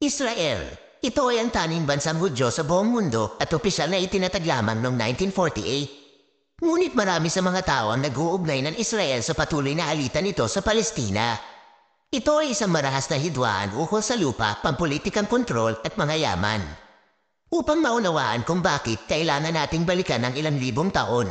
Israel. Ito ay ang tanging bansang Hudyo sa buong mundo at opisyal na itinatag lamang noong 1948. Ngunit marami sa mga tao ang nag-uugnay ng Israel sa patuloy na alitan nito sa Palestina. Ito ay isang marahas na hidwaan ukol sa lupa, pampulitikang kontrol at mga yaman. Upang maunawaan kung bakit kailangan nating balikan ang ilang libong taon.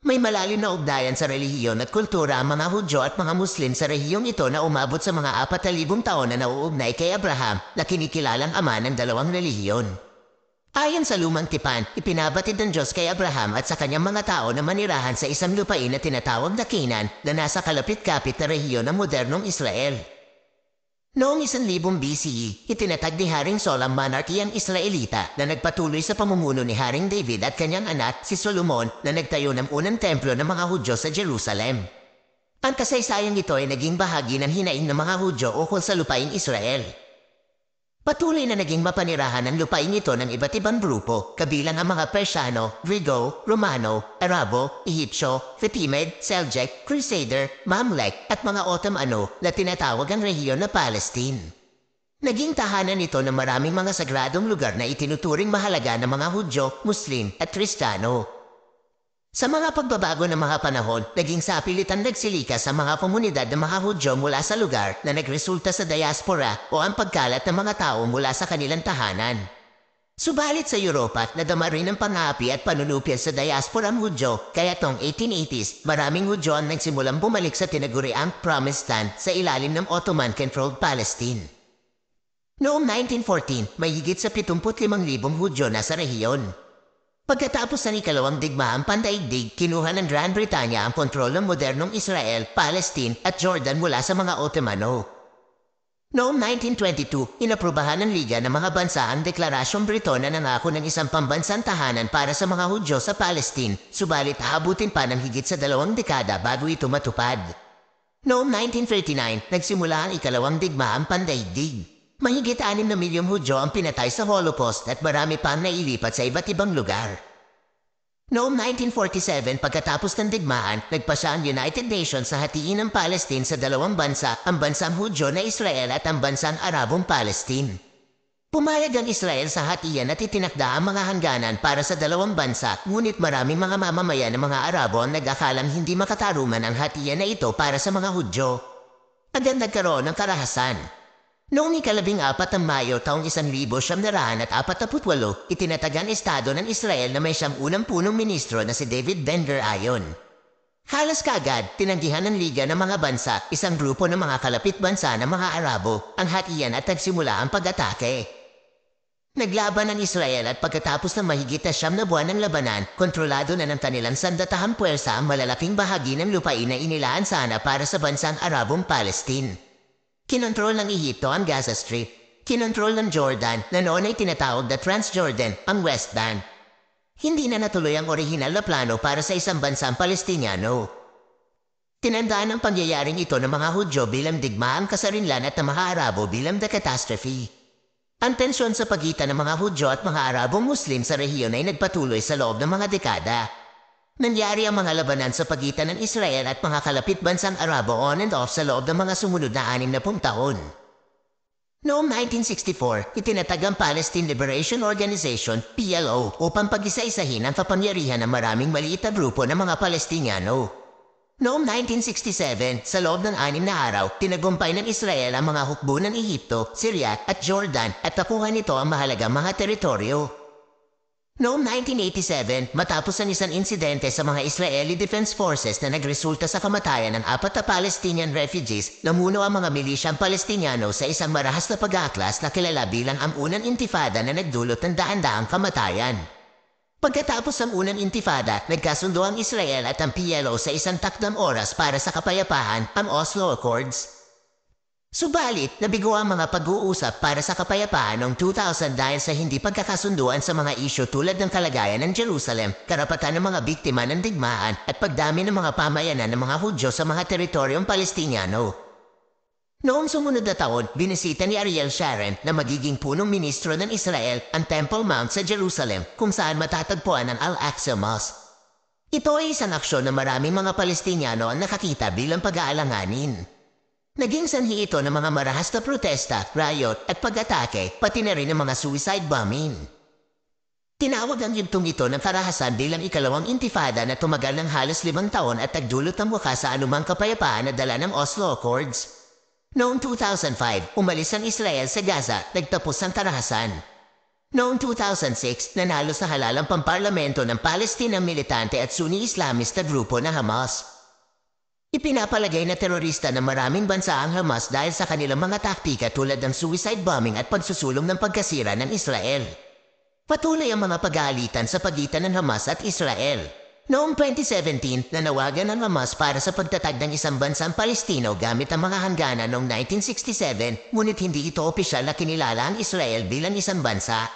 May malalim na ugnayan sa relihiyon at kultura ang mga Hudyo at mga Muslim sa rehiyong ito na umabot sa mga 4,000 taon na nauugnay kay Abraham na kinikilalang ama ng dalawang relihiyon. Ayon sa lumang tipan, ipinabatid ng Diyos kay Abraham at sa kanyang mga tao na manirahan sa isang lupain na tinatawag na Canaan na nasa kalapit-kapit na rehiyon ng modernong Israel. Noong 1000 BCE, itinatag ni Haring Sol ang monarkiyang Israelita na nagpatuloy sa pamumuno ni Haring David at kanyang anak si Solomon na nagtayo ng unang templo ng mga Hudyo sa Jerusalem. Ang kasaysayang ito ay naging bahagi ng hinaing ng mga Hudyo ukol sa lupaing Israel. Patuloy na naging mapanirahan ang lupain ito ng iba't ibang grupo, kabilang ang mga Persiano, Grigo, Romano, Arabo, Ehipsyo, Fatimid, Seljuk, Crusader, Mamluk at mga Ottomano na tinatawag ang rehiyon na Palestine. Naging tahanan ito ng maraming mga sagradong lugar na itinuturing mahalaga ng mga Hudyo, Muslim at Kristiyano. Sa mga pagbabago ng mga panahon, naging sapilitan nagsilikas sa mga komunidad ng mga Hudyo mula sa lugar na nagresulta sa diaspora o ang pagkalat ng mga tao mula sa kanilang tahanan. Subalit sa Europa, nadama rin ang pang-aapi at panunupya sa diaspora ang Hudyo, kaya tong 1880s, maraming Hudyo ang nagsimulang bumalik sa tinaguriang Promised Land sa ilalim ng Ottoman-controlled Palestine. Noong 1914, may higit sa 75,000 Hudyo na sa rehiyon. Pagkatapos ng ikalawang digmaang pandaigdig, kinuha ng Gran Britanya ang kontrol ng modernong Israel, Palestine at Jordan mula sa mga Ottomano. Noong 1922, inaprubahan ng Liga ng mga bansa ang Deklarasyong Breton na nangako ng isang pambansang tahanan para sa mga Hudyo sa Palestine, subalit haabutin pa ng higit sa 2 dekada bago ito matupad. Noong 1939, nagsimula ang ikalawang digmaang pandaigdig. Mahigit 6 na milyong Hudyo ang pinatay sa Holocaust at marami pa ang nailipat sa iba't ibang lugar. Noong 1947, pagkatapos ng digmaan, nagpasya ang United Nations sa hatiin ng Palestine sa dalawang bansa, ang bansang Hudyo na Israel at ang bansang Arabong Palestine. Pumayag ang Israel sa hatian at itinakda ang mga hangganan para sa dalawang bansa, ngunit maraming mga mamamayan ng mga Arabo ang nag-akalang hindi makatarungan ang hatian na ito para sa mga Hudyo. Agad nagkaroon ng karahasan. Noong ika-14 ng Mayo taong 1948, itinatag ang Estado ng Israel na may siyang unang punong ministro na si David Ben Gurion. Halos kaagad, tinanggihan ng Liga ng mga bansa, isang grupo ng mga kalapit bansa ng mga Arabo, ang hatian at nagsimula ang pag-atake. Naglaban ang Israel at pagkatapos ng mahigit na 9 na buwan ng labanan, kontrolado na ng kanilang sandatahang puwersa ang malalaking bahagi ng lupain na inilaan sana para sa bansang Arabong Palestine. Kinontrol ng Ehipto ang Gaza Strip. Kinontrol ng Jordan na noon ay tinatawag na Transjordan ang West Bank. Hindi na natuloy ang orihinal na plano para sa isang bansang Palestiniano. Tinandaan ang pangyayaring ito ng mga Hudyo bilang digmaang kasarinlan at ng mga Arabo bilang the catastrophe. Ang tensyon sa pagitan ng mga Hudyo at mga Arabong Muslim sa rehiyon ay nagpatuloy sa loob ng mga dekada. Nangyari ang mga labanan sa pagitan ng Israel at mga kalapit bansang Arabo on and off sa loob ng mga sumunod na 60 taon. Noong 1964, itinatag ang Palestine Liberation Organization, PLO, upang pag-isa-isahin ang kapangyarihan ng maraming maliit na grupo ng mga Palestiniano. Noong 1967, sa loob ng 6 na araw, tinagumpay ng Israel ang mga hukbo ng Ehipto, Syria at Jordan at nakuha nito ang mahalagang mga teritoryo. Noong 1987, matapos ang isang insidente sa mga Israeli Defense Forces na nagresulta sa kamatayan ng 4 na Palestinian refugees, namuno ang mga milisyang Palestiniano sa isang marahas na pag-aaklas na kilala bilang ang unang intifada na nagdulot ng daan-daang kamatayan. Pagkatapos ng unang intifada, nagkasundo ang Israel at ang PLO sa isang takdang oras para sa kapayapaan, ang Oslo Accords. Subalit, nabigo ang mga pag-uusap para sa kapayapaan noong 2000 dahil sa hindi pagkakasunduan sa mga isyu tulad ng kalagayan ng Jerusalem, karapatan ng mga biktima ng digmaan at pagdami ng mga pamayanan ng mga Hudyo sa mga teritoryong Palestiniano. Noong sumunod na taon, binisita ni Ariel Sharon na magiging punong ministro ng Israel ang Temple Mount sa Jerusalem kung saan matatagpuan ang Al-Aqsa Mosque. Ito ay isang aksyon na maraming mga Palestiniano ang nakakita bilang pag-aalanganin. Naging sanhi ito ng mga marahas na protesta, riot at pag-atake, pati na rin ng mga suicide bombing. Tinawag ang yugtong ito ng karahasan bilang ikalawang intifada na tumagal ng halos 5 taon at nagdulot ng wakas sa anumang kapayapaan na dala ng Oslo Accords. Noong 2005, umalis ang Israel sa Gaza, nagtapos ang karahasan. Noong 2006, nanalo sa halalang pamparlamento ng Palestina militante at Sunni Islamist na grupo na Hamas. Ipinapalagay na terorista ng maraming bansa ang Hamas dahil sa kanilang mga taktika tulad ng suicide bombing at pagsusulong ng pagkasira ng Israel. Patuloy ang mga pag-aalitan sa pagitan ng Hamas at Israel. Noong 2017, nanawagan ng Hamas para sa pagtatag ng isang bansang Palestino gamit ang mga hangganan noong 1967, ngunit hindi ito opisyal na kinilala ang Israel bilang isang bansa.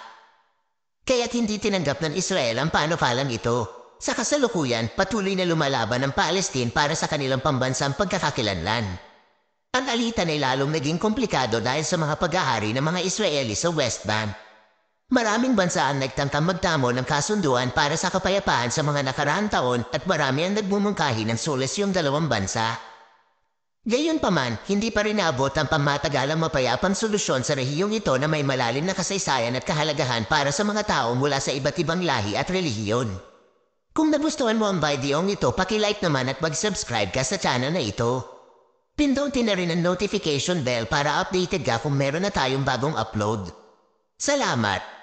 Kaya't hindi tinanggap ng Israel ang panukalang ito. Sa kasalukuyan, patuloy na lumalaban ang Palestine para sa kanilang pambansang pagkakakilanlan. Ang alitan ay lalong naging komplikado dahil sa mga pag-ahari ng mga Israeli sa West Bank. Maraming bansa ang nagtangkang magtamo ng kasunduan para sa kapayapaan sa mga nakaraang taon at marami ang nagmumungkahi ng solusyong dalawang bansa. Gayunpaman, hindi pa rin naabot ang pamatagalang mapayapang solusyon sa rehiyong ito na may malalim na kasaysayan at kahalagahan para sa mga tao mula sa iba't ibang lahi at relihiyon. Kung nagustuhan mo ang videong ito, paki-like naman at mag-subscribe ka sa channel na ito. Pindutin na rin ang notification bell para updated ka kung meron na tayong bagong upload. Salamat!